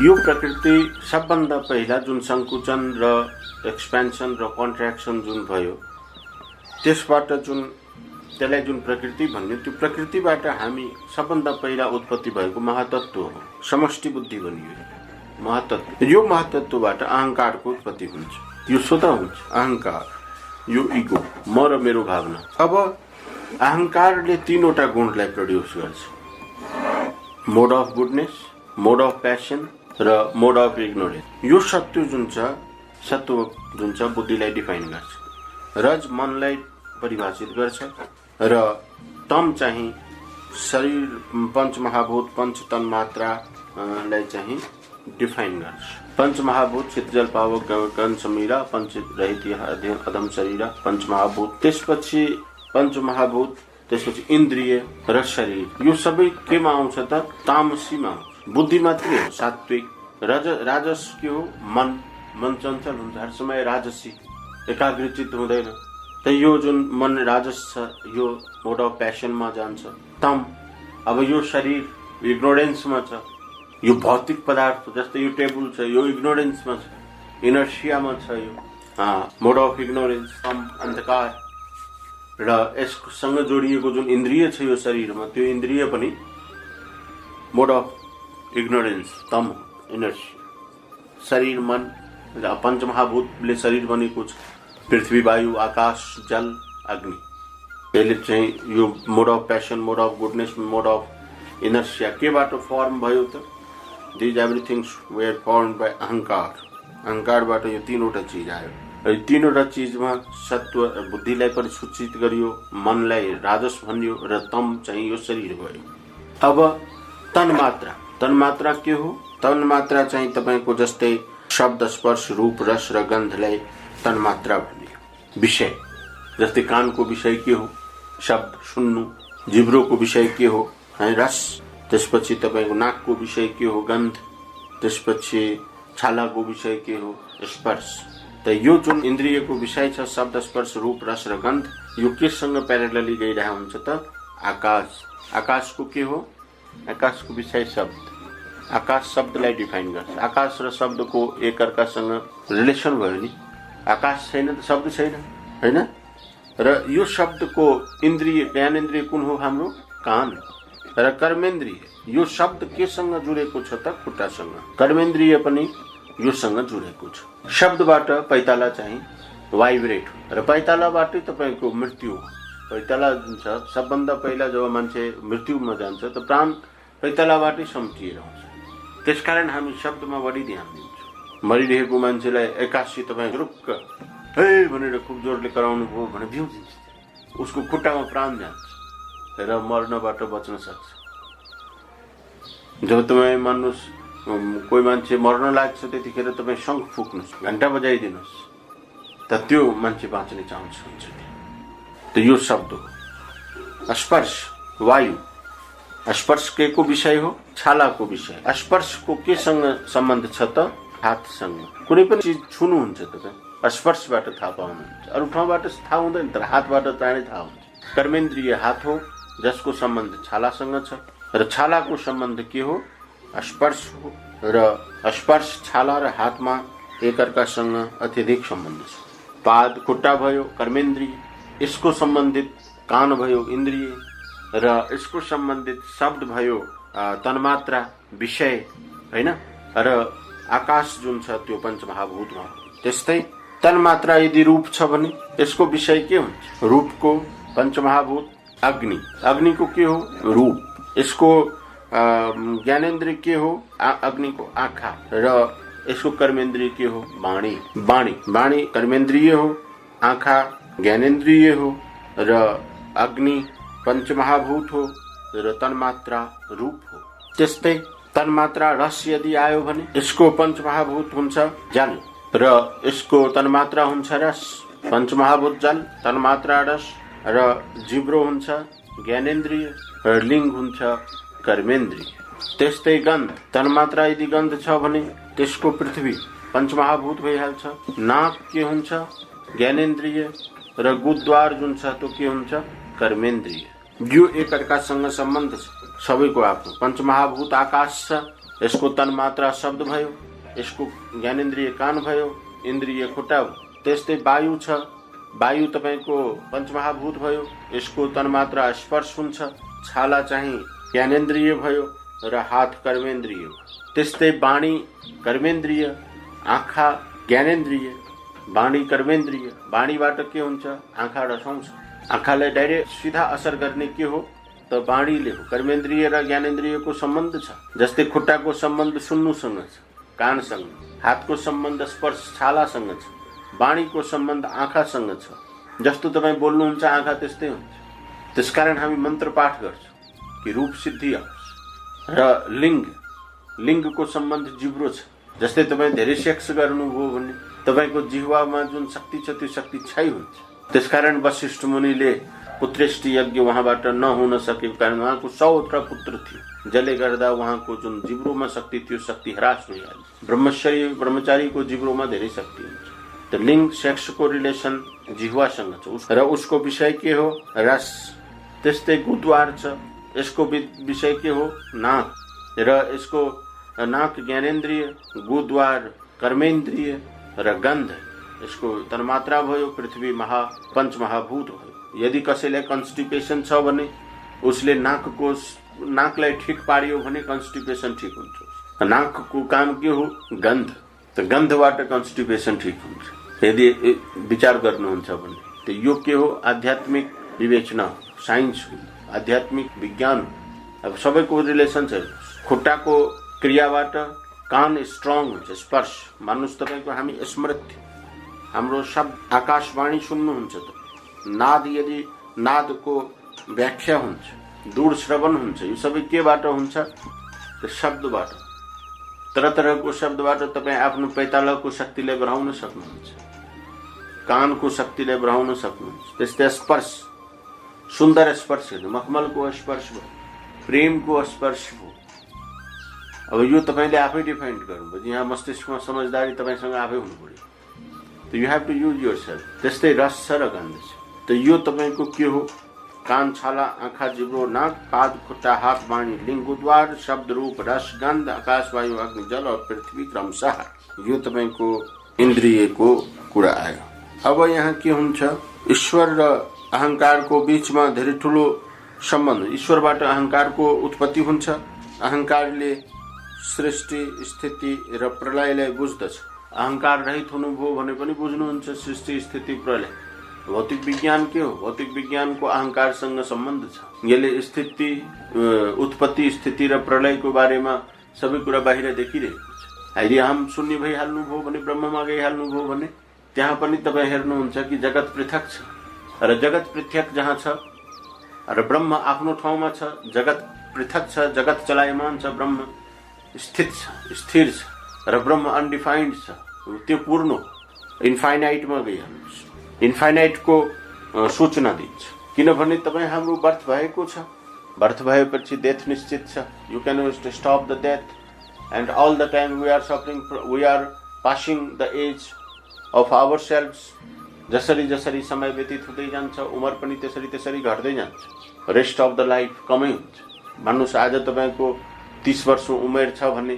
यो प्रकृति सबभन्दा पहिला जुन संकुचन र एक्सपेन्सन र कन्ट्र्याक्सन जुन भयो, त्यसबाट जुन त्यसलाई जुन प्रकृति भन्यो, त्यो प्रकृतिबाट हामी सबभन्दा पहिला उत्पत्ति भएको महातत्व हो, समष्टि बुद्धि बनियो महातत्व। यो महातत्वबाट अहंकारको उत्पत्ति हुन्छ, यो स्वतः हुन्छ अहंकार, यो इगो, म र मेरो भावना। अब अहंकारले तीनवटा गुणलाई प्रड्युस गर्छ, mode of goodness, mode of passion र मोड अफ इग्नोरेन्स। यो सत्व जुन छ बुद्धिलाई डिफाइन गर्छ, रज मनलाई परिभाषित गर्छ र तम चाहिँ शरीर पंच महाभूत पंच तन्मात्रालाई चाहिँ डिफाइन गर्छ। पंच महाभूत शीतजल पावक गगन समीरा, पंच रहित अध्ययन अधम शरीर, पंच महाभूत, त्यसपछि पंच महाभूत, त्यसपछि इन्द्रिय र शरीर। यो सबै केमा आउँछ त? तामसीमा आउँछ। बुद्धि मात्रै हो सात्विक, राजस के हो? मन चञ्चल हुन्छ, हर समय राजसी, एकाग्रचित हुँदैन। त यो जुन मन राजस छ, यो मोड अफ प्यासनमा जान्छ। तम, अब यो शरीर इग्नोरेन्समा छ, यो भौतिक पदार्थ जस्तै यो टेबल छ, यो इग्नोरेन्समा छ, इनर्सियामा छ, यो मोड अफ इग्नोरेन्स, तम अन्धकार। र यससँग जोडिएको जुन इन्द्रिय छ यो शरीरमा, त्यो इन्द्रिय पनि मोड अफ इग्नोरेन्स, तम, इनर्सिया। शरीर मन र पञ्चमहाभूतले शरीर बनेको छ, पृथ्वी वायु आकाश जल अग्नि। यसले चाहिँ यो mode of passion, mode of goodness, mode of inertia केबाट फर्म भयो त? These everythings were formed by अहंकार। अहंकारबाट यो तीनवटा चिज आयो। यो तीनवटा चिजमा सत्व बुद्धिलाई परिसूचित गरियो, मनलाई राजस भनियो र तम चाहिँ यो शरीर भयो। अब तन्मात्रा के हो? तन्मात्रा चाहिँ तपाईको जस्तै शब्द स्पर्श रूप रस र गन्धलाई तन्मात्रा भनियो। विषय जस्तै कानको विषय के हो? शब्द सुन्नु। जिब्रोको विषय के हो? रस। त्यसपछि तपाईको नाकको विषय के हो? गन्ध। त्यसपछि छालाको विषय के हो? स्पर्श। त यो जुन इन्द्रियको विषय छ शब्द स्पर्श रूप रस र गन्ध, यो केसँग प्यारेलली गइरहेको हुन्छ त? आकाश। आकाशको के हो? आकाशको विषय शब्द। आकाश शब्दलाई डिफाइन गर्छ। आकाश र शब्दको एक अर्कासँग रिलेसन भयो नि। आकाश छैन त शब्द छैन, हैन? र यो शब्दको इन्द्रिय ज्ञानेन्द्रिय कुन हो? हाम्रो कान। र कर्मेन्द्रिय, यो शब्द केसँग जुडेको छ त? खुट्टासँग। कर्मेन्द्रिय पनि योसँग जुडेको छ। शब्दबाट पैताला चाहिँ भाइब्रेट हो र पैतालाबाटै तपाईको मृत्यु हो। पैताला जुन छ सबभन्दा पहिला जब मान्छे मृत्युमा जान्छ त प्राण पैतालाबाटै सम्टिएर आउँछ। त्यसकारण हामी शब्दमा बढी ध्यान दिन्छौँ। मरिरहेको मान्छेलाई एक्कासी तपाईँ रुक्क हे भनेर खुब जोरले कराउनु भयो भने बिउजिन्छ, उसको खुट्टामा प्राण जान्छ र मर्नबाट बच्न सक्छ। जब तपाईँ मान्नुहोस् कोही मान्छे मर्न लाग्छ, त्यतिखेर तपाईँ शङ्ख फुक्नुहोस्, घण्टा बजाइदिनुहोस्, त त्यो मान्छे बाँच्ने चान्स हुन्छ। त यो शब्द हो। स्पर्श, वायु। स्पर्श के को विषय हो? छालाको विषय। स्पर्शको केसँग सम्बन्ध छ त? हातसँग। कुनै पनि चिज छुनु हुन्छ तपाईँ, स्पर्शबाट थाहा पाउनुहुन्छ। अरू ठाउँबाट थाहा हुँदैन, तर हातबाट चाँडै थाहा हुन्छ। कर्मेन्द्रिय हात हो, जसको सम्बन्ध छालासँग छ, र छालाको सम्बन्ध के हो? स्पर्श हो। र स्पर्श छाला र हातमा एकअर्कासँग अत्यधिक सम्बन्ध छ। पाद खुट्टा भयो कर्मेन्द्रिय, यसको सम्बन्धित कान भयो इन्द्रिय, र यसको सम्बन्धित शब्द भयो तन्मात्रा विषय, हैन? र आकाश जुन छ त्यो पञ्चमहाभूतमा। त्यस्तै तन्मात्रा यदि रूप छ भने यसको विषय के हुन्छ? रूपको पञ्चमहाभूत अग्नि। अग्निको के हो? रूप। यसको ज्ञानेन्द्रिय के हो? अग्निको आँखा। र यसको कर्मेन्द्रिय के हो? वाणी। वाणी कर्मेन्द्रिय हो, आँखा ज्ञानेन्द्रिय हो, र अग्नि पञ्चमहाभूत हो, र तन्मात्रा रूप हो। त्यस्तै तन्मात्रा रस यदि आयो भने यसको पञ्चमहाभूत हुन्छ जल, र यसको तन्मात्रा हुन्छ रस। पञ्चमहाभूत जल, तन्मात्रा रस, र जिब्रो हुन्छ ज्ञानेन्द्रिय, र लिङ्ग हुन्छ कर्मेन्द्रिय। त्यस्तै गन्ध, तन्मात्रा यदि गन्ध छ भने त्यसको पृथ्वी पञ्चमहाभूत भइहाल्छ। नाक के हुन्छ? ज्ञानेन्द्रिय, र गुद्वार जुन छ त्यो के हुन्छ? कर्मेन्द्रिय। यो एक अर्कासँग सम्बन्ध छ सबैको आफ्नो। पञ्चमहाभूत आकाश छ, यसको तन्मात्रा शब्द भयो, यसको ज्ञानेन्द्रिय कान भयो, इन्द्रिय खुट्टा भयो। त्यस्तै वायु छ, वायु तपाईको पञ्चमहाभूत भयो, यसको तन्मात्रा स्पर्श हुन्छ। छाला चाहिँ ज्ञानेन्द्रिय भयो र हात कर्मेन्द्रिय भयो। त्यस्तै वाणी कर्मेन्द्रिय, आँखा ज्ञानेन्द्रिय, वाणी कर्मेन्द्रिय। वाणीबाट के हुन्छ? आँखा रसाउँछ। आँखालाई डाइरेक्ट सिधा असर गर्ने के हो त वाणीले हो। कर्मेन्द्रिय र ज्ञानेन्द्रियको सम्बन्ध छ। जस्तै खुट्टाको सम्बन्ध सुन्नुसँग छ, कानसँग। हातको सम्बन्ध स्पर्श छालासँग छ। वाणीको सम्बन्ध आँखासँग छ। जस्तो तपाईँ बोल्नुहुन्छ आँखा त्यस्तै हुन्छ। त्यसकारण हामी मन्त्र पाठ गर्छौँ कि रूप सिद्धि आओस्। र लिङ्गको सम्बन्ध जिब्रो छ। जस्तै तपाईँ धेरै सेक्स गर्नुभयो भने तपाईको जिह्वामा जुन शक्ति छ त्यो शक्ति क्षय हुन्छ। त्यसकारण वशिष्ठ मुनिले पुत्रेष्टि यज्ञ उहाँबाट नहुन सकेको कारण उहाँको 100वटा पुत्र थियो, जसले गर्दा उहाँको जुन जिब्रोमा शक्ति थियो शक्ति ह्रास भइहाल्यो। ब्रह्मचारीको जिब्रोमा धेरै शक्ति हुन्छ। त लिङ्ग सेक्सको रिलेसन जिह्वासँग छ र उसको विषय के हो? रस। त्यस्तै गुद्वार छ, यसको विषय के हो? नाक। र यसको नाक ज्ञानेन्द्रिय, गुद्वार कर्मेन्द्रिय र गन्ध यसको तन्मात्रा भयो। पृथ्वी पञ्चमहाभूत भयो। यदि कसैलाई कन्स्टिपेसन छ भने उसले नाकलाई ठिक पारियो भने कन्स्टिपेसन ठिक हुन्छ। नाकको काम के हो? गन्ध। त गन्धबाट कन्स्टिपेसन ठिक हुन्छ यदि विचार गर्नुहुन्छ भने। त यो के हो? आध्यात्मिक विवेचना, साइन्स हो, आध्यात्मिक विज्ञान। अब सबैको रिलेसन छ। खुट्टाको क्रियाबाट कान स्ट्रङ हुन्छ, स्पर्श। मान्नुहोस् तपाईँको हामी स्मृति, हाम्रो शब्द आकाशवाणी सुन्नुहुन्छ त नाद, यदि नादको व्याख्या हुन्छ, दूर श्रवण हुन्छ, यो सबै केबाट हुन्छ? त शब्दबाट। तरह तरहको शब्दबाट तपाईँ आफ्नो पैतालाको शक्तिलाई बढाउन सक्नुहुन्छ, कानको शक्तिलाई बढाउन सक्नुहुन्छ। त्यस्तै स्पर्श, सुन्दर स्पर्श हेर्नु, मखमलको स्पर्श भयो, प्रेमको स्पर्श भयो। अब यो तपाईले आफै डिफाइन गर्नुभयो। यहाँ मस्तिष्कमा समझदारी तपाईसँग आफै हुनु पर्यो। त you have to use yourself. त्यस्तै रस छ र गन्ध छ। त यो तपाईको के हो? कान, छाला, आँखा, जिब्रो, नाक, पाद, खुट्टा, हात, वाणी, लिङ्गद्वार, शब्द, रूप, रस, गन्ध, आकाश, वायु, अग्नि, जल और पृथ्वी क्रमशः। यो तपाईको इन्द्रियको कुरा आयो। अब यहाँ के हुन्छ? ईश्वर र अहंकारको बीचमा धेरै ठूलो सम्बन्ध। ईश्वरबाट अहंकारको उत्पत्ति हुन्छ। अहंकारले सृष्टि, स्थिति र प्रलयलाई बुझ्दछ। अहंकार रहित हुनुभयो भने पनि बुझ्नुहुन्छ सृष्टि, स्थिति, प्रलय। भौतिक विज्ञान के हो? भौतिक विज्ञानको अहंकारसँग सम्बन्ध छ। यसले स्थिति, उत्पत्ति, स्थिति र प्रलयको बारेमा सबै कुरा बाहिर देखिरहेको छ। यदि हम शून्य भइहाल्नुभयो भने, ब्रह्ममा गइहाल्नुभयो भने त्यहाँ पनि तपाईँ हेर्नुहुन्छ कि जगत पृथक छ र जगत पृथक जहाँ छ र ब्रह्म आफ्नो ठाउँमा छ। जगत पृथक छ, जगत चलायमान छ, ब्रह्म स्थित छ, स्थिर छ र ब्रह्म अनडिफाइन्ड छ। त्यो पूर्ण इन्फाइनाइटमा गइहाल्नुहोस्। इन्फाइनाइटको सूचना दिन्छ। किनभने तपाईँ हाम्रो बर्थ भएको छ। बर्थ भएपछि डेथ निश्चित छ। You can stop the death and all the time we are suffering, we are passing the age of our selfs. जसरी जसरी समय व्यतीत हुँदै जान्छ उमेर पनि त्यसरी त्यसरी घट्दै जान्छ। रेस्ट अफ द लाइफ कमै हुन्छ। भन्नुहोस् आज तपाईँको 30 वर्ष उमेर छ भने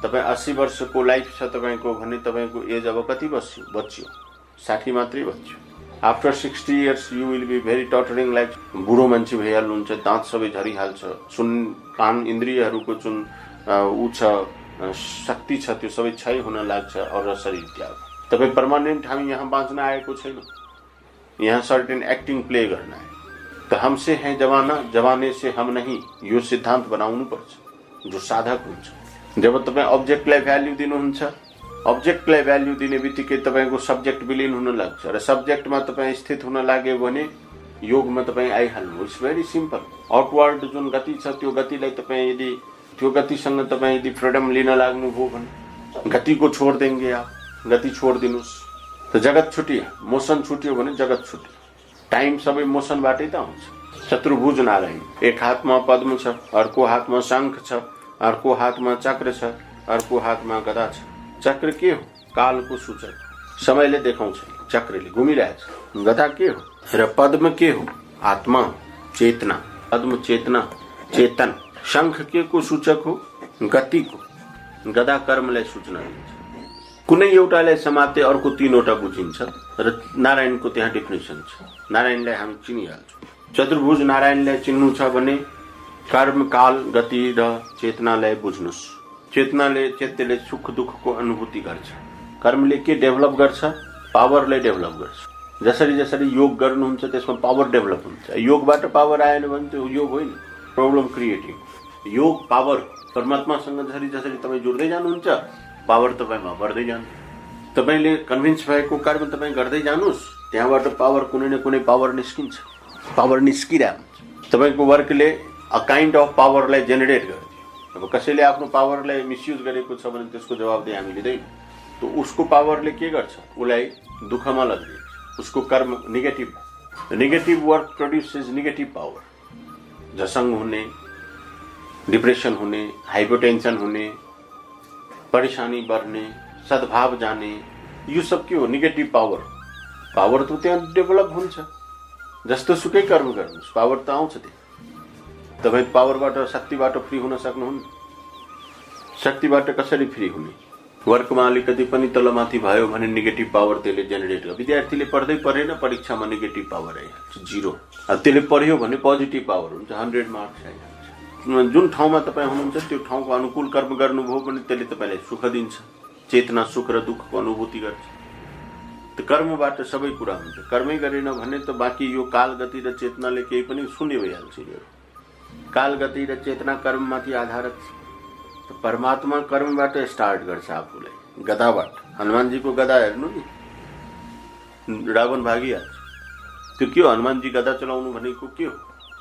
तपाईँ 80 वर्षको लाइफ छ तपाईँको भने तपाईँको एज अब कति बच्यो? 60 मात्रै बच्यो। After 60 years you will be very tottering, like बुढो मान्छे भइहाल्नुहुन्छ। दाँत सबै झरिहाल्छ। कान इन्द्रियहरूको जुन ऊ छ, शक्ति छ, त्यो सबै क्षय हुन लाग्छ और शरीर त्याग। तपाईँ पर्मानेंट हामी यहाँ बाँच्न आएको छैन, यहाँ सर्टेन एक्टिङ प्ले गर्न आए। त हमसे है जमाना, जमाने से हम नहीं, यो सिद्धान्त बनाउनु पर्छ जो साधक हुन्छ। जब तपाईँ अब्जेक्टलाई भ्याल्यू दिनुहुन्छ, अब्जेक्टलाई भ्याल्यू दिने बित्तिकै तपाईँको सब्जेक्ट विलीन हुन लाग्छ र सब्जेक्टमा तपाईँ स्थित हुन लाग्यो भने योगमा तपाईँ आइहाल्नु। It's very simple. आउटवर्ड जुन गति छ त्यो गतिलाई तपाईँ यदि त्यो गतिसँग तपाईँ यदि फ्रिडम लिन लाग्नुभयो भने गतिको छोड देंगे आप, गति छोड दिनुहोस् त जगत छुट्यो, मोसन छुट्यो भने जगत छुट्यो। टाइम सबै मोसनबाटै त आउँछ। चतुर्भुज नारायण, एक हातमा पद्म छ, अर्को हातमा शंख छ, अर्को हातमा चक्र छ, अर्को हातमा गदा छ। चक्र के हो? कालको सूचक, समयले देखाउँछ। चक्रले घुमिरहेछ। गदा के हो? र पद्म के हो? आत्मा, चेतना। पद्म चेतना, चेतन। शंख के को सूचक हो? गति को। गदा कर्मलाई सूचना दिन्छ। कुनै एउटालाई समाते अर्को तीनवटा बुझिन्छ र नारायणको त्यहाँ डेफिनेसन छ। नारायणलाई हामी चिनिहाल्छौँ। चतुर्भुज नारायणलाई चिन्नु छ भने कर्म, काल, गति र चेतनालाई बुझ्नुस्। चेत्यले सुख दुःखको अनुभूति गर्छ। कर्मले के डेभलप गर्छ? पावरलाई डेभलप गर्छ। जसरी योग गर्नुहुन्छ त्यसमा पावर डेभलप हुन्छ। योगबाट पावर आएन भने त्यो योग होइन, प्रब्लम क्रिएटिङ। योग पावर, परमात्मासँग जसरी तपाईँ जोड्दै जानुहुन्छ पावर तपाईँमा बढ्दै जान्छ। तपाईँले कन्भिन्स भएको कर्म तपाईँ गर्दै जानुहोस्, त्यहाँबाट पावर कुनै न कुनै पावर निस्किन्छ, पावर निस्किरहेको हुन्छ। तपाईँको वर्कले अ काइन्ड अफ पावरलाई जेनेरेट गरिदियो। अब कसैले आफ्नो पावरलाई मिसयुज गरेको छ भने त्यसको जवाबदेही हामी लिँदैनौँ। त उसको पावरले के गर्छ? उसलाई दुःखमा लगिदिन्छ। उसको कर्म negative work produces negative power. झसङ्ग हुने, डिप्रेसन हुने, हाइपोटेन्सन हुने, परेशानी बढ्ने, सद्भाव जाने, यो सब के हो? Negative power. पावर त त्यहाँ डेभलप हुन्छ। जस्तो सुकै कर्म गर्नुहोस्, पावर त आउँछ त्यहाँ। तपाईँ पावरबाट, शक्तिबाट फ्री हुन सक्नुहुन्न। शक्तिबाट कसरी फ्री हुने? वर्कमा अलिकति पनि तलमाथि भयो भने नेगेटिभ पावर त्यसले जेनेरेट गर्छ। विद्यार्थीले पढ्दै पढेन, परीक्षामा नेगेटिभ पावर आइहाल्छ, 0। अब त्यसले पढ्यो भने पोजिटिभ पावर हुन्छ, 100 मार्क्स आइहाल्छ। जुन ठाउँमा तपाईँ हुनुहुन्छ त्यो ठाउँको अनुकूल कर्म गर्नुभयो भने त्यसले तपाईँलाई सुख दिन्छ। चेतना सुख र दुःखको अनुभूति गर्छ। त्यो कर्मबाट सबै कुरा हुन्छ। कर्मै गरेन भने त बाँकी यो काल, गति र चेतनाले केही पनि शून्य भइहाल्छ। काल, गति र चेतना कर्ममाथि आधारित छ। परमात्मा कर्मबाट स्टार्ट गर्छ आफूलाई, गदाबाट। हनुमानजीको गदा हेर्नु नि, रावण भागिहाल्छ। त्यो के हो? हनुमानजी गदा चलाउनु भनेको के हो?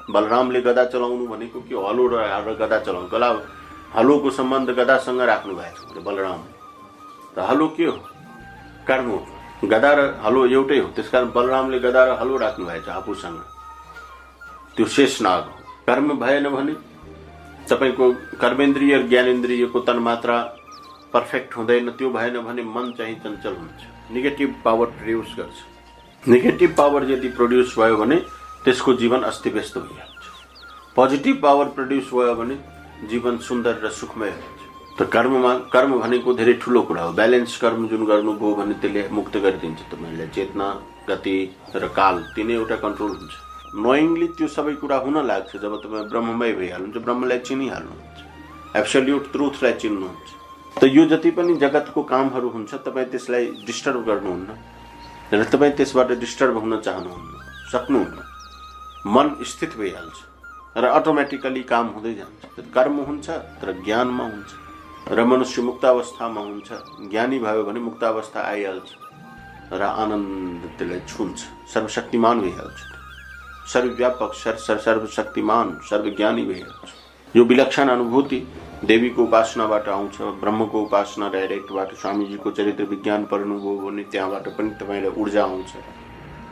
बलरामले गदा चलाउनु भनेको के हो? हलो र गदा चलाउनु। हलोको सम्बन्ध गदासँग राख्नु भएको छ बलरामले। र हलो के हो? कर्म हो। गदा र हलो एउटै हो, त्यसकारण बलरामले गदा र हलो राख्नु भएको छ आफूसँग। त्यो शेषनाग हो। कर्म भएन भने तपाईको कर्मेन्द्रिय र ज्ञानेन्द्रियको तन्मात्रा पर्फेक्ट हुँदैन। त्यो भएन भने मन चाहिँ चञ्चल हुन्छ, नेगेटिभ पावर प्रड्युस गर्छ। नेगेटिभ पावर यदि प्रड्युस भयो भने त्यसको जीवन अस्तव्यस्त भइहाल्छ। पोजिटिभ पावर प्रड्युस भयो भने जीवन सुन्दर र सुखमय हुन्छ। त कर्म भनेको धेरै ठुलो कुरा हो। ब्यालेन्स कर्म जुन गर्नुभयो भने त्यसले मुक्त गरिदिन्छ तपाईँलाई। चेतना, गति र काल तीनैवटा कन्ट्रोल हुन्छ। नोइङली त्यो सबै कुरा हुन लाग्छ जब तपाईँ ब्रह्ममय भइहाल्नुहुन्छ, ब्रह्मलाई चिनिहाल्नुहुन्छ, एब्सोल्युट ट्रुथलाई चिन्नुहुन्छ। त यो जति पनि जगतको कामहरू हुन्छ तपाईँ त्यसलाई डिस्टर्ब गर्नुहुन्न र तपाईँ त्यसबाट डिस्टर्ब हुन चाहनुहुन्न, सक्नुहुन्न। मन स्थित भइहाल्छ र अटोमेटिकली काम हुँदै जान्छ। कर्म हुन्छ तर ज्ञानमा हुन्छ र मनुष्य मुक्त अवस्थामा हुन्छ। ज्ञानी भयो भने मुक्त अवस्था आइहाल्छ र आनन्द त्यसलाई छुन्छ, सर्वशक्तिमान भइहाल्छ, सर्वव्यापक, सर्वशक्तिमान, सर्वज्ञानी भइहाल्छ। यो विलक्षण अनुभूति देवीको उपासनाबाट आउँछ, ब्रह्मको उपासना डाइरेक्टबाट। स्वामीजीको चरित्र विज्ञान पढ्नुभयो भने त्यहाँबाट पनि तपाईँलाई ऊर्जा आउँछ।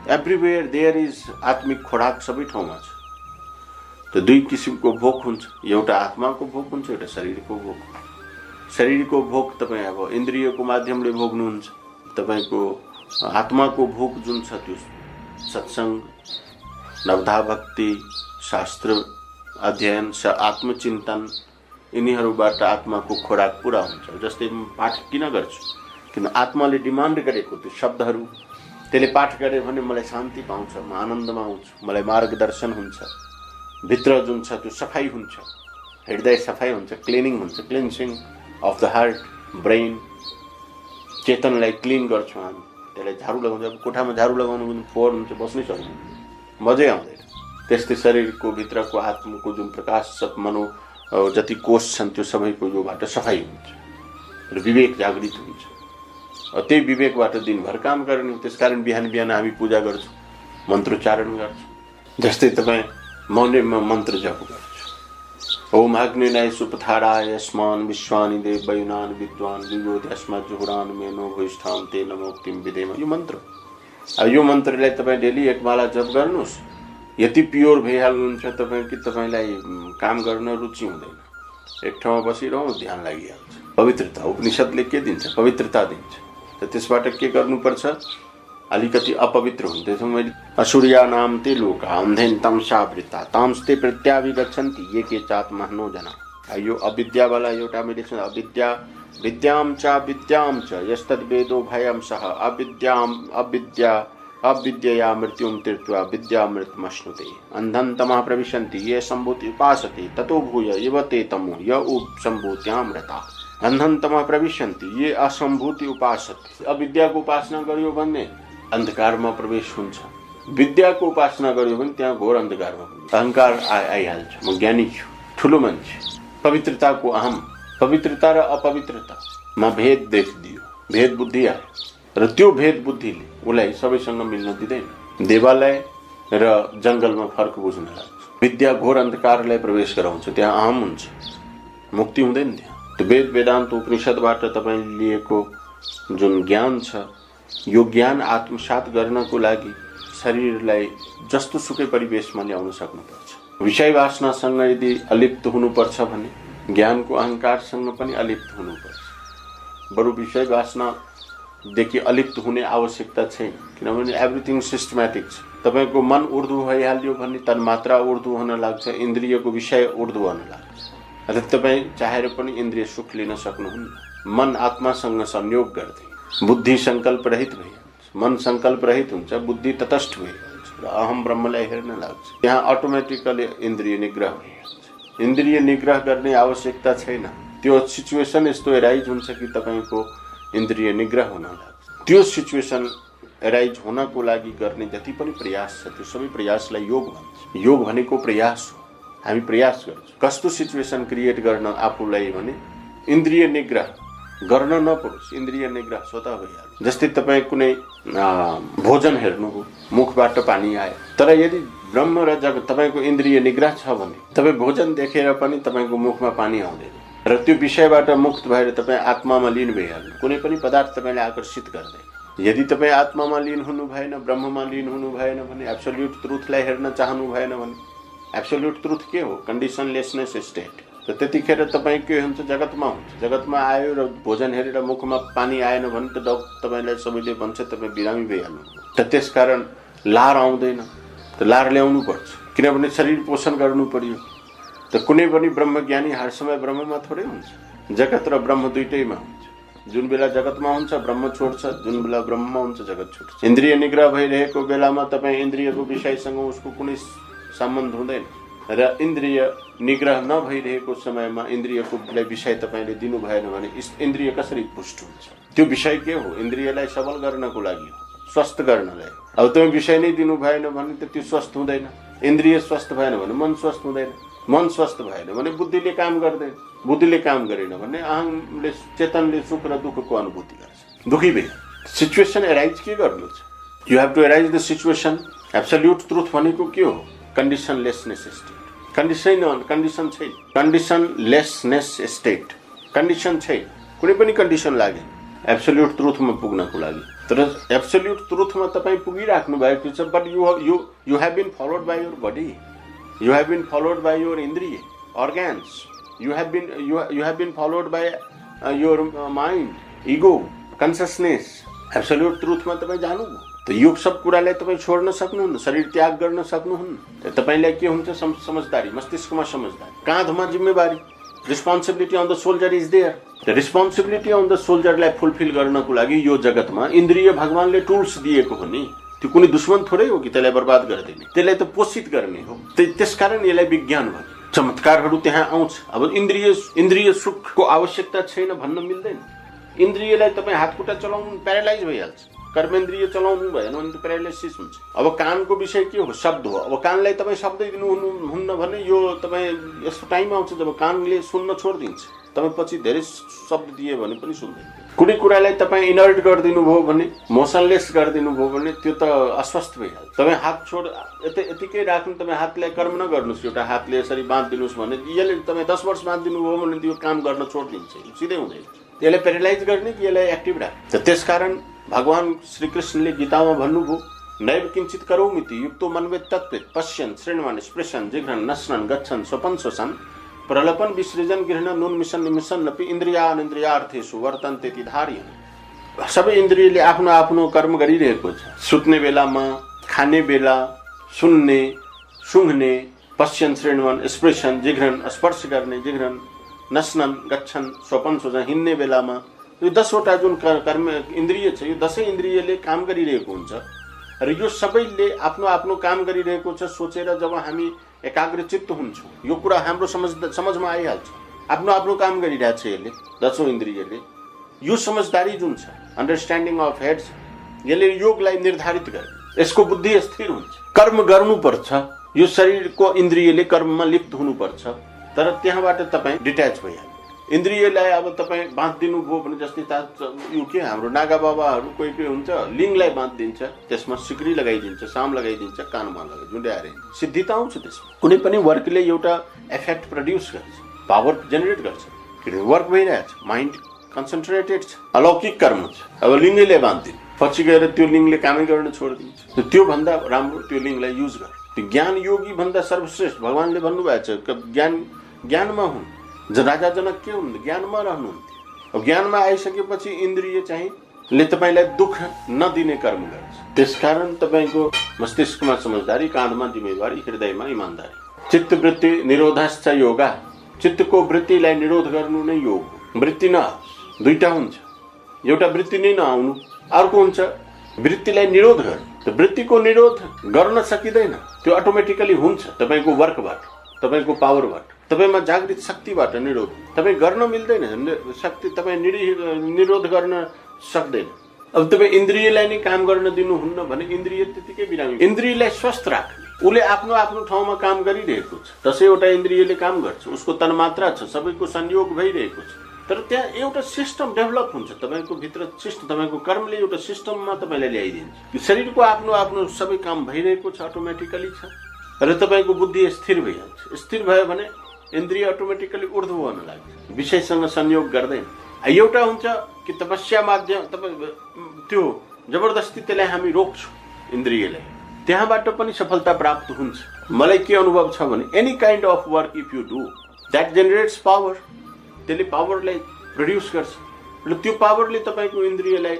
एभ्रिवेयर देयर इज आत्मिक खोराक सबै ठाउँमा छ। त दुई किसिमको भोक हुन्छ, एउटा आत्माको भोक हुन्छ, एउटा शरीरको भोक। शरीरको भोक तपाईँ अब इन्द्रियको माध्यमले भोग्नुहुन्छ। तपाईँको आत्माको भोक जुन छ त्यो सत्सङ्ग, नवधा भक्ति, शास्त्र अध्ययन, आत्मचिन्तन, यिनीहरूबाट आत्माको खोराक पुरा हुन्छ। जस्तै म पाठ किन गर्छु? किन आत्माले डिमान्ड गरेको त्यो शब्दहरू, त्यसले पाठ गरे भने मलाई शान्ति पाउँछ, म आनन्दमा आउँछु, मलाई मार्गदर्शन हुन्छ, भित्र जुन छ त्यो सफाइ हुन्छ, हृदय सफाइ हुन्छ, क्लिनिङ हुन्छ, cleansing of the heart, brain, चेतनलाई क्लिन गर्छौँ हामी। त्यसलाई झाडु लगाउँछ। अब कोठामा झाडु लगाउनु पनि फोहोर हुन्छ, बस्नै सक्दैन, मजै आउँदैन। त्यस्तै शरीरको भित्रको आत्माको जुन प्रकाश सब मनो जति कोष छन् त्यो सबैको योबाट सफाइ हुन्छ र विवेक जागृत हुन्छ। त्यही विवेकबाट दिनभर काम गर्ने हो। त्यसकारण बिहान बिहान हामी पूजा गर्छौँ, मन्त्रोच्चारण गर्छौँ। जस्तै तपाईँ मौनमा मन्त्र जप गर्छु, ओम अग्निनाय सुपथाराय अस्मान् विश्वानि देव वयुनान् विद्वान् विवोध्यस्मात् जुहुरान् मेनो भूष्ठान् तेन मुक्तिं विदेम। यो मन्त्र, यो मन्त्रलाई तपाईँ डेली एक माला जप गर्नुहोस्। यति प्योर भइहाल्नुहुन्छ तपाईँ कि तपाईँलाई काम गर्न रुचि हुँदैन। एक ठाउँमा बसिरहनु, ध्यान लागिहाल्छ। पवित्रता, उपनिषदले के दिन्छ? पवित्रता दिन्छ। त त्यसबाट के गर्नुपर्छ? अलिकति अपवित्र हुँदैछ। मैले असुर्या नाम ते लोका अन्धेन तमसावृता तांस्ते प्रत्याभिगच्छन्ति ये के चात्महनो जना। यो अविद्यावाला एउटा मैले अविद्या विद्यां च यस्तद्वेदो भयं सह अविद्यया मृत्युं तीर्त्वा विद्यामृतमश्नुते अंधं तमः प्रविशन्ति ये सम्भूति उपासते ततो भूय इव ते तमो य सम्भूत्यामृता। अंधं तमः प्रविशन्ति ये असम्भूति उपासते। अविद्याको उपासना गर्यो भने अंधकारमा प्रवेश हुन्छ, विद्याको उपासना गर्यो भने त्यहाँ घोर अंधकारमा हुन्छ। अहंकार आइहाल्छ, म ज्ञानी छु, ठुलो मान्छे। पवित्रताको अहम, पवित्रता र अपवित्रतामा भेद देखिदियो, भेद बुद्धि आयो र त्यो भेद बुद्धिले उसलाई सबैसँग मिल्न दिँदैन। देवालय र जंगलमा फरक बुझ्न लाग्छ। विद्या घोर अंधकारलाई प्रवेश गराउँछ, त्यहाँ अहम हुन्छ, मुक्ति हुँदैन त्यहाँ। त्यो वेद वेदान्त उपनिषदबाट तपाईले लिएको जुन ज्ञान छ, यो ज्ञान आत्मसात गर्नको लागि शरीरलाई जस्तो सुकै परिवेशमा ल्याउन सक्नुपर्छ। विषय वासनासँग यदि अलिप्त हुनुपर्छ भने ज्ञानको अहंकारसँग पनि अलिप्त हुनुपर्छ। बरु विषय वासनादेखि अलिप्त हुने आवश्यकता छैन, किनभने एभ्रिथिङ सिस्टमेटिक छ। तपाईको मन ऊर्ध्व भइहाल्यो भने तन्मात्रा ऊर्ध्व हुन लाग्छ, इन्द्रियको विषय ऊर्ध्व हुन लाग्छ। र तपाईँ चाहेर पनि इन्द्रिय सुख लिन सक्नुहुन्न। मन आत्मासँग संयोग गर्दै बुद्धि संकल्प रहित भइहाल्छ, मन संकल्प रहित हुन्छ, बुद्धि तटस्थ भइहाल्छ र अहम ब्रह्मलाई हेर्न लाग्छ। यहाँ अटोमेटिकली इन्द्रिय निग्रह भइहाल्छ। इन्द्रिय निग्रह गर्ने आवश्यकता छैन। त्यो सिचुएसन यस्तो एराइज हुन्छ कि तपाईको इन्द्रिय निग्रह हुन लाग्छ। त्यो सिचुएसन एराइज हुनको लागि गर्ने जति पनि प्रयास छ, त्यो सबै प्रयासलाई योग भन्छ। योग भनेको प्रयास हो। हामी प्रयास गर्छौँ कस्तो सिचुएसन क्रिएट गर्न आफूलाई भने इन्द्रिय निग्रह गर्न नपरोस्, इन्द्रिय निग्रह स्वतः भइहाल्छ। जस्तै तपाईँ कुनै भोजन हेर्नुभयो, मुखबाट पानी आयो, तर यदि ब्रह्म र जगत तपाईको इन्द्रिय निग्रह छ भने तपाईँ भोजन देखेर पनि तपाईको मुखमा पानी आउँदैन र त्यो विषयबाट मुक्त भएर तपाईँ आत्मामा लीन भइहाल्नु। कुनै पनि पदार्थ तपाईलाई आकर्षित गर्दैन। यदि तपाईँ आत्मामा लीन हुनु भएन, ब्रह्ममा लीन हुनु भएन भने, एब्सोल्युट ट्रुथलाई हेर्न चाहनु भएन भने, एब्सोल्युट ट्रुथ के हो? कन्डिसनलेसनेस स्टेट। त त्यतिखेर तपाईँ के हुन्छ? जगतमा हुन्छ। जगतमा आयो र भोजन हेरेर मुखमा पानी आएन भने त तपाईलाई सबैले भन्छ तपाईँ बिरामी भइहाल्नु। त त्यसकारण लार आउँदैन, त लार ल्याउनु पर्छ, किनभने शरीर पोषण गर्नु पर्यो। त कुनै पनि ब्रह्मज्ञानी हर समय ब्रह्ममा थोरै हुन्छ। जगत र ब्रह्म दुईटैमा हुन्छ। जुन बेला जगतमा हुन्छ ब्रह्म छोड्छ, जुन बेला ब्रह्ममा हुन्छ जगत छोड्छ। इन्द्रिय निग्रह भइरहेको बेलामा तपाईँ इन्द्रियको विषयसँग उसको कुनै सम्बन्ध हुँदैन र इन्द्रिय निग्रह नभइरहेको समयमा इन्द्रियको विषय तपाईले दिनु भएन भने इन्द्रिय कसरी पुष्ट हुन्छ? त्यो विषय के हो? इन्द्रियलाई सबल गर्नको लागि हो, स्वस्थ गर्नलाई। अब तपाईँ विषय नै दिनु भएन भने त त्यो स्वस्थ हुँदैन। इन्द्रिय स्वस्थ भएन भने मन स्वस्थ हुँदैन। मन स्वस्थ भएन भने बुद्धिले काम गर्दैन। बुद्धिले काम गरेन भने अहंले, चेतनले सुख र दुःखको अनुभूति गर्छ। दुखी भए सिचुएसन एराइज के गर्नु छ? You have to arise the situation. Absolute truth भनेको के हो? कन्डिसनलेसनेस स्टेट। कन्डिसन छैन, कन्डिसनलेसनेस स्टेट। कन्डिसन छैन, कुनै पनि कन्डिसन लागेन एब्सोल्युट ट्रुथमा पुग्नको लागि। तर एब्सोल्युट ट्रुथमा तपाईँ पुगिराख्नु भएको छ, but you have been followed by your body, you have been followed by your इन्द्रिय organs, you have been followed by your mind, ego, consciousness. Absolute ट्रुथमा तपाईँ जानुभयो त यो सब कुरालाई तपाईँ छोड्न सक्नुहुन्न, शरीर त्याग गर्न सक्नुहुन्न। तपाईलाई के हुन्छ? समझदारी, मस्तिष्कमा समझदारी, काँधमा जिम्मेवारी। Responsibility on the soldier is there. Responsibility on the सोल्जरलाई फुलफिल गर्नको लागि यो जगतमा इन्द्रिय भगवानले टुल्स दिएको हो नि। त्यो कुनै दुश्मन थोरै हो कि त्यसलाई बर्बाद गरिदिने, त्यसलाई त पोषित गर्ने हो। त्यसकारण यसलाई विज्ञान भन्छ। चमत्कारहरू त्यहाँ आउँछ। अब इन्द्रिय सुखको आवश्यकता छैन भन्न मिल्दैन। इन्द्रियलाई तपाईँ हातखुट्टा चलाउनु प्यारालाइज भइहाल्छ। कर्मेन्द्रिय चलाउनु भएन भने त प्यारालाइसिस हुन्छ। अब कानको विषय के हो? शब्द हो। अब कानलाई तपाईँ शब्दै दिनुहुन्न भने यो तपाईँ यस्तो टाइम आउँछ जब कानले सुन्न छोडिदिन्छ। तपाईँ पछि धेरै शब्द दिए भने पनि सुन्दैन। कुनै कुरालाई तपाईँ इनर्ट गरिदिनु भयो भने, मोसनलेस गरिदिनु भयो भने त्यो त अस्वस्थ भइहाल्छ। तपाईँ हात छोड यतिकै राख्नु, तपाईँ हातलाई कर्म नगर्नुहोस्, एउटा हातले यसरी बाँधिदिनुहोस् भने यसले तपाईँ 10 वर्ष बाँधिदिनु भयो भने त्यो काम गर्न छोडिदिन्छ, सिधै हुँदैन। यसलाई प्यारालाइज गर्ने कि यसलाई एक्टिभ राख्ने? त्यसकारण भगवान श्री कृष्णले गीतामा भन्नुभयो, नैव किंचित करोमीति युक्तो मनवेद तत्वेद पश्यन् श्रृण्वन् स्पृशन् जिघ्रन् नश्नन् गच्छन् स्वपन् श्वसन् प्रलपन विसृजन गृहण नुन्मिशन निमिशन नपि इन्द्रियार्थेषु वर्तन्ते ति धारयन्। सबै इन्द्रियले आफ्नो आफ्नो कर्म गरिरहेको छ। सुत्ने बेलामा, खाने बेला, सुन्ने, सुँघ्ने, पश्यन् श्रृण्वन् स्पृशन् जिघ्रन्, स्पर्श गर्ने, जिघ्रन्, नस्नन् गच्छन् स्वपन सोझ हिँड्ने बेलामा यो 10वटा जुन कर्म इन्द्रिय छ यो 10 इन्द्रियले काम गरिरहेको हुन्छ र यो सबैले आफ्नो आफ्नो काम गरिरहेको छ सोचेर जब हामी एकाग्रचित्त हुन्छौँ यो कुरा हाम्रो समझमा आइहाल्छ आफ्नो आफ्नो काम गरिरहेको छ यसले 10औं इन्द्रियले यो समझदारी जुन छ अन्डरस्ट्यान्डिङ अफ हेड्स यसले योगलाई निर्धारित गर्छ यसको बुद्धि स्थिर हुन्छ कर्म गर्नुपर्छ यो शरीरको इन्द्रियले कर्ममा लिप्त हुनुपर्छ तर त्यहाँबाट तपाईँ डिट्याच भइहाल्नु इन्द्रियलाई अब तपाईँ बाँधिदिनु भयो भने जस्तै यो के हाम्रो नागा बाबाहरू कोही कोही हुन्छ लिङलाई बाँधिदिन्छ त्यसमा सिक्री लगाइदिन्छ साम लगाइदिन्छ कानमा झुन्ड्याएर सिद्धि त आउँछ त्यसमा कुनै पनि वर्कले एउटा इफेक्ट प्रड्युस गर्छ पावर जेनेरेट गर्छ किनभने वर्क भइरहेछ माइन्ड कन्सन्ट्रेटेड छ अलौकिक कर्म छ अब लिङ्गैले बाँधिदिनु पछि गएर त्यो लिङ्गले कामै गर्न छोडिदिन्छ त्यो भन्दा राम्रो त्यो लिङ्गलाई युज गर त्यो ज्ञान योगी भन्दा सर्वश्रेष्ठ भगवानले भन्नुभएको छ ज्ञानमा हुन् राजा जनक के हुनुहुन्थ्यो ज्ञानमा रहनुहुन्थ्यो अब ज्ञानमा आइसकेपछि इन्द्रिय चाहिँ ले तपाईँलाई दुःख नदिने कर्म गर्छ त्यसकारण तपाईँको मस्तिष्कमा समझदारी काँधमा जिम्मेवारी हृदयमा इमानदारी चित्तवृत्ति निरोधश्च योगा चित्तको वृत्तिलाई निरोध गर्नु नै योग वृत्ति नआओस् दुईटा हुन्छ एउटा वृत्ति नै नआउनु अर्को हुन्छ वृत्तिलाई निरोध गर्नु त्यो वृत्तिको निरोध गर्न सकिँदैन त्यो अटोमेटिकली हुन्छ तपाईँको वर्कबाट तपाईँको पावरबाट तपाईमा जागृत शक्तिबाट निरोध तपाईँ गर्न मिल्दैन शक्ति तपाईँ निरोध गर्न सक्दैन अब तपाईँ इन्द्रियलाई नै काम गर्न दिनुहुन्न भने इन्द्रिय त्यतिकै बिरामी इन्द्रियलाई स्वस्थ राख्ने उसले आफ्नो आफ्नो ठाउँमा काम गरिरहेको छ 10वटा इन्द्रियले काम गर्छ उसको तन्मात्रा छ सबैको संयोग भइरहेको छ तर त्यहाँ एउटा सिस्टम डेभलप हुन्छ तपाईँको भित्र सिस्टम तपाईँको कर्मले एउटा सिस्टममा तपाईँलाई ल्याइदिन्छ शरीरको आफ्नो आफ्नो सबै काम भइरहेको छ अटोमेटिकली छ र तपाईँको बुद्धि स्थिर भइहाल्छ स्थिर भयो भने इन्द्रिय अटोमेटिकली ऊर्ध्व हुन लाग्छ विषयसँग संयोग गर्दैन एउटा हुन्छ कि तपस्या माध्यम त्यो जबरदस्ती त्यसलाई हामी रोक्छौँ इन्द्रियलाई त्यहाँबाट पनि सफलता प्राप्त हुन्छ मलाई के अनुभव छ भने any kind of work if you do that generates power त्यसले पावरलाई प्रड्युस गर्छ र त्यो पावरले तपाईँको इन्द्रियलाई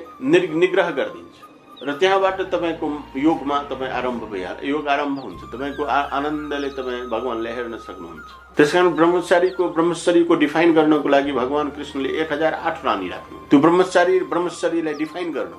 निग्रह गरिदिन्छ र त्यहाँबाट तपाईँको योगमा तपाईँ आरम्भ भइहाल्छ योग आरम्भ हुन्छ तपाईँको आनन्दले तपाईँ भगवानलाई हेर्न सक्नुहुन्छ त्यसकारण ब्रह्मचारीको डिफाइन गर्नको लागि भगवान कृष्णले 1008 रानी राख्नु त्यो ब्रह्मचारीलाई डिफाइन गर्नु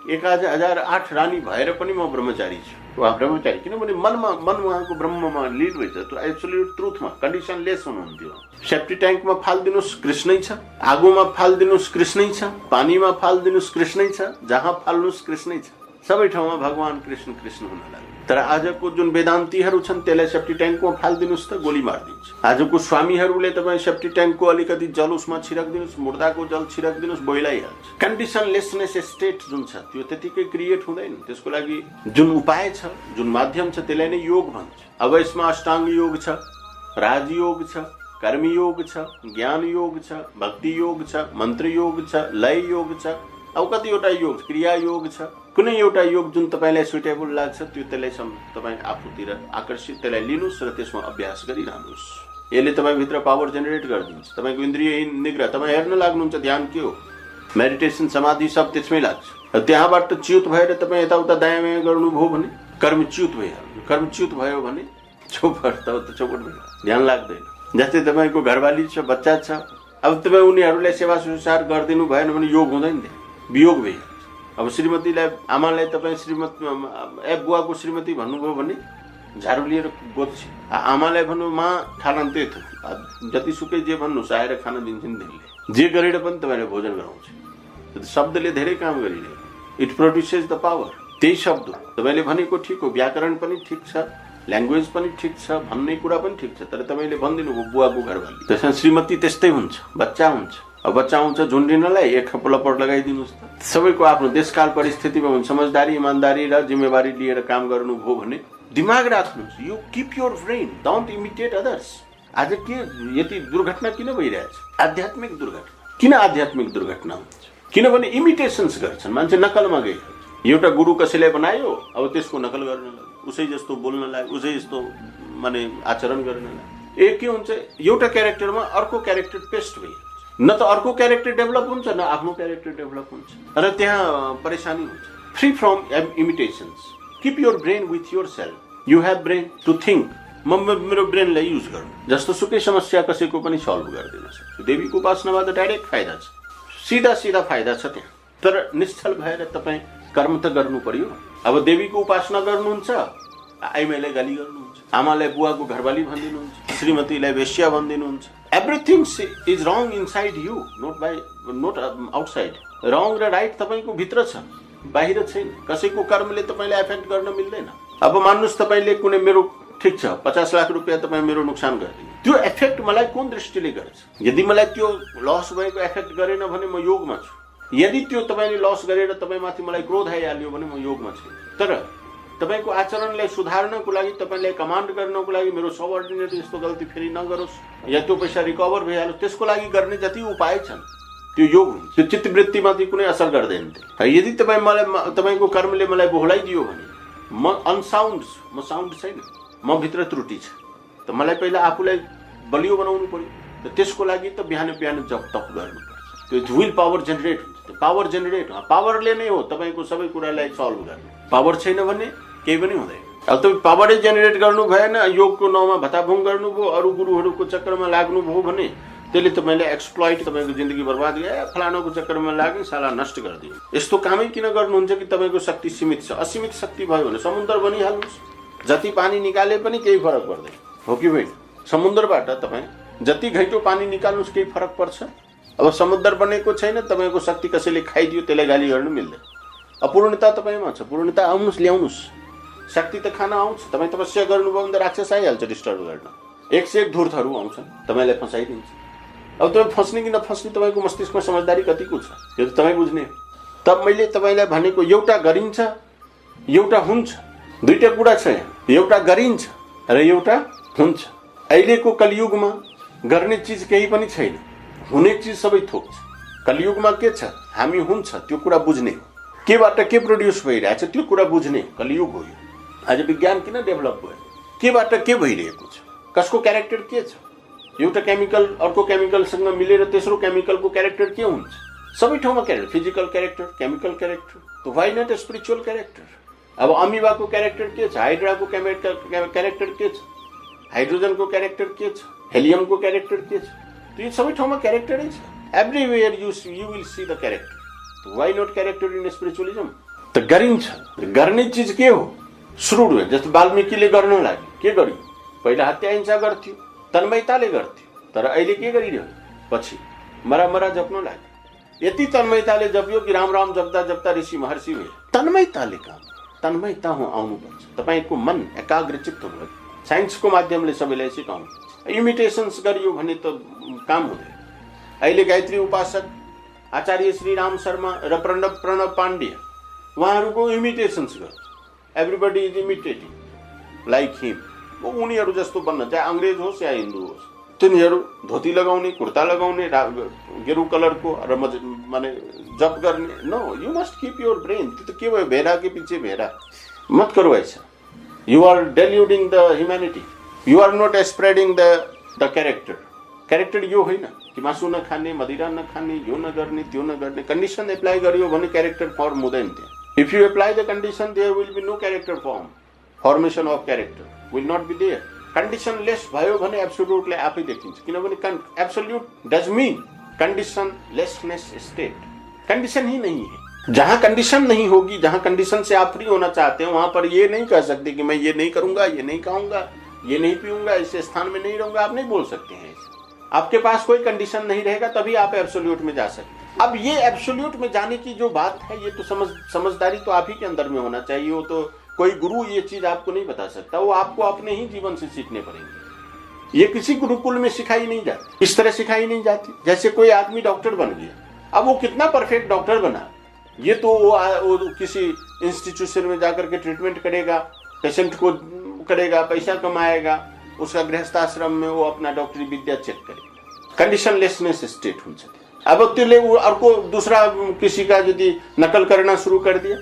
1008 रानी भएर पनि म ब्रह्मचारी छु उहाँ ब्रह्मचारी किनभने मन उहाँको ब्रह्ममा लिड भइछ त्यो एब्सोल्युट ट्रुथमा कन्डिसनलेस हुनुहुन्थ्यो सेफ्टी ट्याङ्कमा फाल्दिनुहोस् कृष्णै छ आगोमा फाल्दिनुहोस् कृष्णै छ पानीमा फाल्दिनुहोस् कृष्णै छ जहाँ फाल्नुहोस् कृष्णै छ सबै ठाउँमा भगवान कृष्ण हुन लाग्यो तर आजको जुन वेदान्तीहरू छन् त्यसलाई सेफ्टी ट्याङ्कमा फाल्दिनुहोस् त गोली मारिदिन्छ आजको स्वामीहरूले तपाईँ सेफ्टी ट्याङ्कको अलिकति जल उसमा छिराकिदिनुहोस् मुर्दाको जल छिराकिदिनुहोस् बोइलाइहाल्छ कन्डिसनलेसनेस स्टेट जुन छ त्यो त्यतिकै क्रिएट हुँदैन त्यसको लागि जुन उपाय छ जुन माध्यम छ त्यसलाई नै योग भन्छ अब यसमा अष्टाङ्ग योग छ राजयोग छ कर्मयोग छ ज्ञान योग छ भक्ति योग छ मन्त्र योग छ लय योग छ अब कतिवटा योग क्रिया योग छ कुनै एउटा योग जुन तपाईलाई सुटेबल लाग्छ त्यो त्यसलाई तपाईँ आफूतिर आकर्षित त्यसलाई लिनुहोस् र त्यसमा अभ्यास गरिरहनुहोस् यसले तपाईँभित्र पावर जेनेरेट गरिदिन्छ तपाईँको इन्द्रिय निग्रह तपाईँ हेर्न लाग्नुहुन्छ ध्यान के हो मेडिटेसन समाधि सब त्यसमै लाग्छ त्यहाँबाट च्युत भएर तपाईँ यताउता दायाँ बायाँ गर्नुभयो भने कर्मच्युत भइहाल्नु कर्मच्युत भयो भने चौपट भयो ध्यान लाग्दैन जस्तै तपाईँको घरवाली छ बच्चा छ अब तपाईँ उनीहरूलाई सेवा सुसार गरिदिनु भएन भने योग हुँदैन वियोग भइहाल्छ अब श्रीमतीलाई आमालाई तपाईँ बुवाको श्रीमती भन्नुभयो भने झाडु लिएर गोज्छ आमालाई भन्नु मा खानान्तै जतिसुकै जे भन्नुहोस् आएर खाना दिन्छन् त्यसले जे गरेर पनि तपाईँलाई भोजन गराउँछ शब्दले धेरै काम गरिरहेको इट प्रोड्युसेस द पावर त्यही शब्द तपाईँले भनेको ठिक हो व्याकरण पनि ठिक छ ल्याङ्ग्वेज पनि ठिक छ भन्ने कुरा पनि ठिक छ तर तपाईँले भनिदिनु भयो बुवाको घरवाली त्यसमा श्रीमती त्यस्तै हुन्छ बच्चा हुन्छ अब बच्चा आउँछ झुन्डिनलाई एक लपट लगाइदिनुहोस् त सबैको आफ्नो देशकाल परिस्थितिमा हुन्छ समझदारी इमान्दारी र जिम्मेवारी लिएर काम गर्नुभयो भने दिमाग राख्नुहोस् you keep your brain don't imitate others आज के यति दुर्घटना किन भइरहेछ आध्यात्मिक दुर्घटना किन आध्यात्मिक दुर्घटना हुन्छ किनभने इमिटेसन्स गर्छन् मान्छे नकलमा गइहाल्छ एउटा गुरु कसैलाई बनायो अब त्यसको नकल गर्न लाग्यो उसै जस्तो बोल्न लाग्यो उसै जस्तो माने आचरण गर्न लाग्यो एक के हुन्छ एउटा क्यारेक्टरमा अर्को क्यारेक्टर पेस्ट भइहाल्छ न त अर्को क्यारेक्टर डेभलप हुन्छ न आफ्नो क्यारेक्टर डेभलप हुन्छ र त्यहाँ परेशानी हुन्छ free from imitations keep your brain with your self you have brain to think म मेरो ब्रेनलाई युज गर्नु। जस्तो सुकै समस्या कसैको पनि सल्भ गरिदिन सक्छु। देवीको उपासनाबाट डाइरेक्ट फाइदा छ, सीधा सीधा फाइदा छ त्यहाँ। तर निश्चल भएर तपाईँ कर्म त गर्नु पर्यो। अब देवीको उपासना गर्नुहुन्छ, आइमाईलाई गाली गर्नुहुन्छ, आमालाई बुवाको घरवाली भनिदिनुहुन्छ, श्रीमतीलाई वेश्या भनिदिनुहुन्छ। Everything is wrong inside you, not outside. Wrong र राइट तपाईँको भित्र छ, बाहिर छैन। कसैको कर्मले तपाईँलाई एफेक्ट गर्न मिल्दैन। अब मान्नुहोस् तपाईँले कुनै मेरो ठिक छ 50 लाख रुपियाँ तपाईँ मेरो नोक्सान गरिदिनु, त्यो एफेक्ट मलाई कुन दृष्टिले गर्छ? यदि मलाई त्यो लस भएको एफेक्ट गरेन भने म योगमा छु। यदि त्यो तपाईँले लस गरेर तपाईँमाथि मलाई क्रोध आइहाल्यो भने म योगमा छु। तर तपाईँको आचरणलाई सुधार्नको लागि, तपाईँलाई कमान्ड गर्नको लागि मेरो सबअर्डिनेट यस्तो गल्ती फेरि नगरोस् या त्यो पैसा रिकभर भइहाल्यो, त्यसको लागि गर्ने जति उपाय छन् त्यो योग हुन्छ। त्यो चित्तवृत्तिमाथि कुनै असर गर्दैन। यदि तपाईँको कर्मले मलाई बोहलाइदियो भने म अनसाउन्ड छु, म साउन्ड छैन, म भित्र त्रुटि छ। त मलाई पहिला आफूलाई बलियो बनाउनु पर्यो। त त्यसको लागि त बिहान बिहान जप तप गर्नुपर्छ। त्यो विल पावर जेनेरेट हुन्छ। त्यो पावर जेनेरेट पावरले नै हो तपाईँको सबै कुरालाई सल्भ गर्ने। पावर छैन भने केही पनि हुँदैन। अब तपाईँ पावरै जेनेरेट गर्नु भएन, योगको नाउँमा भताभुङ गर्नुभयो, अरू गुरुहरूको चक्करमा लाग्नुभयो भने त्यसले तपाईँले एक्सप्लोइट, तपाईँको जिन्दगी बर्बाद गयो। फलानाको चक्करमा लाग्यो, साला नष्ट गरिदियो। यस्तो कामै किन गर्नुहुन्छ कि तपाईँको शक्ति सीमित छ? असीमित शक्ति भयो भने समुद्र बनिहाल्नुहोस्, जति पानी निकाले पनि केही फरक पर्दैन, हो कि होइन? समुद्रबाट तपाईँ जति घैँटो पानी निकाल्नुहोस् केही फरक पर्छ? अब समुद्र बनेको छैन, तपाईँको शक्ति कसैले खाइदियो, त्यसलाई गाली गर्नु मिल्दैन। अपूर्णता तपाईँमा छ, पूर्णता आउनुहोस्, ल्याउनुहोस्। शक्ति त खान आउँछ। तपाईँ तपस्या गर्नुभयो भने त राक्षस आइहाल्छ डिस्टर्ब गर्न। एक से एक धूर्तहरू आउँछन्, तपाईँलाई फसाइदिन्छ। अब तपाईँ फस्ने कि नफस्ने तपाईँको मस्तिष्कमा समझदारी कतिको छ यो त तपाईँ बुझ्ने। तब मैले तपाईँलाई भनेको एउटा गरिन्छ, एउटा हुन्छ। दुईटा कुरा छ यहाँ, एउटा गरिन्छ र एउटा हुन्छ। अहिलेको कलियुगमा गर्ने चिज केही पनि छैन, हुने चिज सबै थोक छ। कलियुगमा के छ? हामी हुन्छ त्यो कुरा बुझ्ने, केबाट के प्रोड्युस भइरहेछ त्यो कुरा बुझ्ने कलियुग हो यो। आज विज्ञान किन डेभलप भयो? केबाट के भइरहेको छ, कसको क्यारेक्टर के छ? एउटा केमिकल अर्को केमिकलसँग मिलेर तेस्रो केमिकलको क्यारेक्टर के हुन्छ? सबै ठाउँमा character, physical character, chemical character, तो वाइ नट स्पिरिचुअल क्यारेक्टर? अब अमिबाको क्यारेक्टर के छ? हाइड्राको क्यारेक्टर के छ? हाइड्रोजनको क्यारेक्टर के छ? हेलियमको क्यारेक्टर के छ? तो यो सबै ठाउँमा क्यारेक्टरै छ। Everywhere you will see the character. Why not character in spiritualism? त गरिन्छ। गर्ने चिज के हो? श्रुड हो। जस्तो वाल्मिकीले गर्न लागि के गर्यो? पहिला हत्या हिंसा गर्थ्यो, तन्मयताले गर्थ्यो। तर अहिले के गरिरह्यो? पछि मरा जप्न लाग्यो। यति तन्मयताले जप्यो कि राम राम जप्दा जप्दा ऋषि महर्षि भए। तन्मयताले काम, तन्मयता आउनुपर्छ। तपाईँको मन एकाग्रचित्त हुनु। साइन्सको माध्यमले सबैलाई सिकाउनु। इमिटेसन्स गरियो भने त काम हुँदैन। अहिले गायत्री उपासक आचार्य श्री राम शर्मा र प्रणव पाण्डे उहाँहरूको इमिटेसन्स गर्छ। एभ्रिबडी इज इमिटेटिङ लाइक हिम। उनीहरू जस्तो बन्न, चाहे अंग्रेज होस् या हिन्दू होस्। तिनीहरू धोती लगाउने, कुर्ता लगाउने, गेरू कलरको र माने जप गर्ने। No, you must keep your brain. त्यो त के भयो? भेड़ा के पीछे भेड़ा मत करो ऐसा। You are deluding the humanity. You are not spreading the character. Character यो होइन कि मासु नखाने, मदिरा नखाने, यो नगर्ने, त्यो नगर्ने। कन्डिसन एप्लाई गरियो भने क्यारेक्टर फर्म हुँदैन त्यहाँ। If you apply the condition, there will be no character firm. Formation of character will not be there. Condition less भयो भने एब्सोल्युटले आफै देखिन्छ। किनभने absolute does mean conditionlessness state. Condition ही नहीं है। जहां कंडीशन नहीं होगी, जहां कंडीशन से आप फ्री होना चाहते हैं, वहां पर ये नहीं कह सकते कि मैं ये नहीं करूंगा, ये नहीं खाऊंगा, ये नहीं पीऊंगा, इस स्थान में नहीं रहूंगा। आप नहीं बोल सकते हैं। आपके पास कोई कंडीशन नहीं रहेगा, तभी आप एब्सोल्यूट में जा सकते। अब ये एब्सोल्यूट में जाने की जो बात है, ये तो समझदारी तो आप ही के अंदर में होना चाहिए। वो तो कोई गुरु ये चीज आपको नहीं बता सकता, वो आपको अपने ही जीवन से सीखने पड़ेंगे। ये किसी गुरुकुल में सिखाई नहीं जाती, इस तरह सिखाई नहीं जाती। जैसे कोई आदमी डॉक्टर बन गया, अब वो कितना परफेक्ट डॉक्टर बना, ये तो वो किसी इंस्टीट्यूशन में जाकर के ट्रीटमेंट करेगा, पेशेंट को करेगा, पैसा कमाएगा, उसका गृहस्थाश्रम में वो अपना डॉक्टरी विद्या चेक करेगा। कंडीशनलेसनेस स्टेट हुन्छ। अब त्यसले अर्को दूसरा किसी का यदि नकल करना शुरू कर दिया,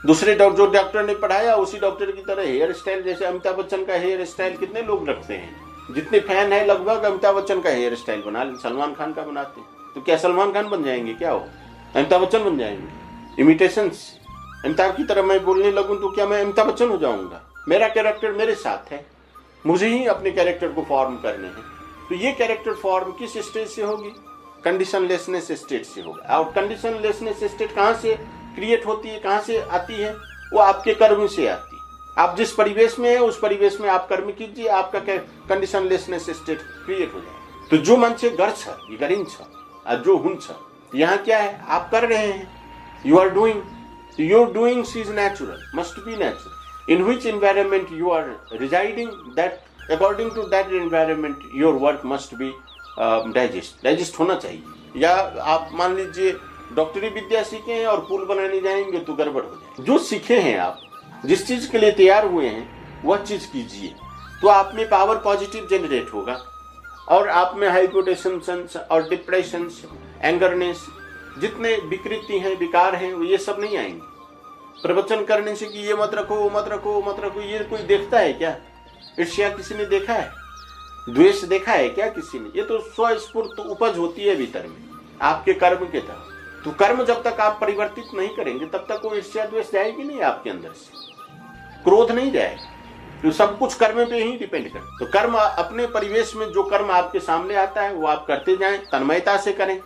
दूसरे जो डॉक्टर ने पढ़ाया उसी डॉक्टर की तरह हेयर स्टाइल, जैसे अमिताभ बच्चन का हेयर स्टाइल कितने लोग रखते हैं, जितने फैन है लगभग अमिताभ बच्चन का हेयर स्टाइल बना ले, सलमान खान का बनाते हैं। तो क्या सलमान खान बन जाएंगे? क्या हो, अमिताभ बच्चन बन जाएंगे? इमिटेशंस। अमिताभ की तरह मैं बोलने लगूं तो क्या मैं अमिताभ बच्चन हो जाऊंगा? मेरा कैरेक्टर मेरे साथ है, मुझे ही अपने कैरेक्टर को फॉर्म करने हैं। तो ये कैरेक्टर फॉर्म किस स्टेज से होगी? कंडीशनलेसनेस स्टेट से होगा। और कंडीशनलेसनेस स्टेट कहाँ से क्रिएट होती है, कहाँ से आती है? वो आपके कर्म से आती है। आप जिस परिवेश में है उस परिवेश में आप कर्म कीजिए, आपका कंडीशनलेसनेस स्टेट क्रिएट हो जाए। तो जो मन से गर छ, गरिन छ, और जो हुन छ, यहाँ क्या है? आप कर रहे हैं, you are doing. Your doings is natural, must be natural. In which environment you are residing, that according to that environment your work must be digest होना चाहिए। या आप मान लीजिए डॉक्टरी विद्या सीखे हैं और पुल बनाने जाएंगे तो गड़बड़ हो जाए। जो सीखे हैं, आप जिस चीज के लिए तैयार हुए हैं वह चीज कीजिए, तो आप में पावर पॉजिटिव जनरेट होगा और आप में हाइपोटेंशन और डिप्रेशन, एंगरनेस, जितने विकृति हैं, विकार हैं, ये सब नहीं आएंगे। प्रवचन करने से कि ये मत रखो, वो मत रखो, वो मत रखो, ये कोई देखता है क्या? ईर्ष्या किसी ने देखा है? द्वेष देखा है क्या किसी ने? ये तो स्वस्फूर्त उपज होती है भीतर में, आपके कर्म के तहत। तो कर्म जब तक आप परिवर्तित नहीं करेंगे तब तक वो ईर्ष्या द्वेष जाएगी नहीं आपके अंदर से, क्रोध नहीं जाएगा। तो सब कुछ कर्म पे ही डिपेंड करता है। तो कर्म अपने परिवेश में जो कर्म आपके सामने आता है वो आप करते जाएं, तन्मयता से करें,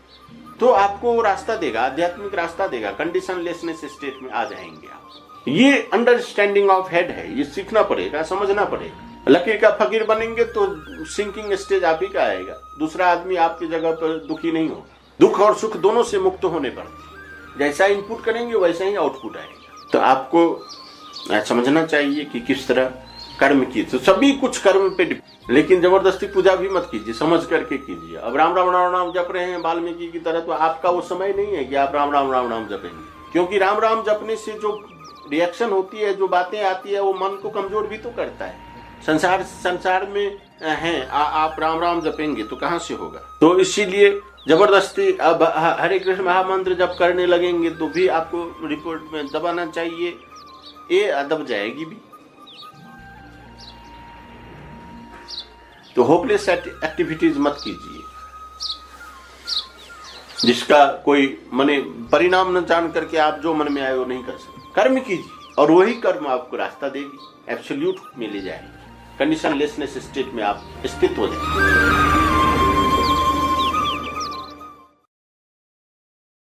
तो आपको वो रास्ता देगा, आध्यात्मिक रास्ता देगा। कंडीशनलेसनेस स्टेट में आ जाएंगे आप। ये अंडरस्टैंडिंग ऑफ हेड है, ये सीखना पड़ेगा, समझना पड़ेगा। लकीर का फकीर बनेंगे तो सिंकिंग स्टेज आप ही का आएगा, दूसरा आदमी आपकी जगह पर दुखी नहीं होगा। दुख और सुख दोनों से मुक्त होने पड़ते, जैसा इनपुट करेंगे वैसा ही आउटपुट आएगा। तो आपको समझना चाहिए कि किस तरह कर्म की, तो सभी कुछ कर्म पे, लेकिन जबरदस्ती पूजा भी मत कीजिए, समझ करके कीजिए। अब राम राम राम राम जप रहे हैं वाल्मीकि की तरह, तो आपका वो समय नहीं है कि आप राम राम राम राम जपेंगे, क्योंकि राम राम जपने से जो रिएक्शन होती है, जो बातें आती है, वो मन को कमजोर भी तो करता है। संसार में हैं, आप राम राम जपेंगे तो कहाँ से होगा? तो इसीलिए जबरदस्ती अब हरे कृष्ण महामंत्र जब करने लगेंगे तो भी आपको रिपोर्ट में दबाना चाहिए, ये दब जाएगी भी। तो होपलेस एक्टिविटीज मत कीजिए, जिसका कोई माने परिणाम न जान करके आप जो मन में आए वो नहीं कर सकते। कर्म कीजिए और वही कर्म आपको रास्ता देगी, एब्सोल्यूट में ले जाएगी, कंडीशनलेसनेस स्टेट में आप स्थित हो जाएंगे।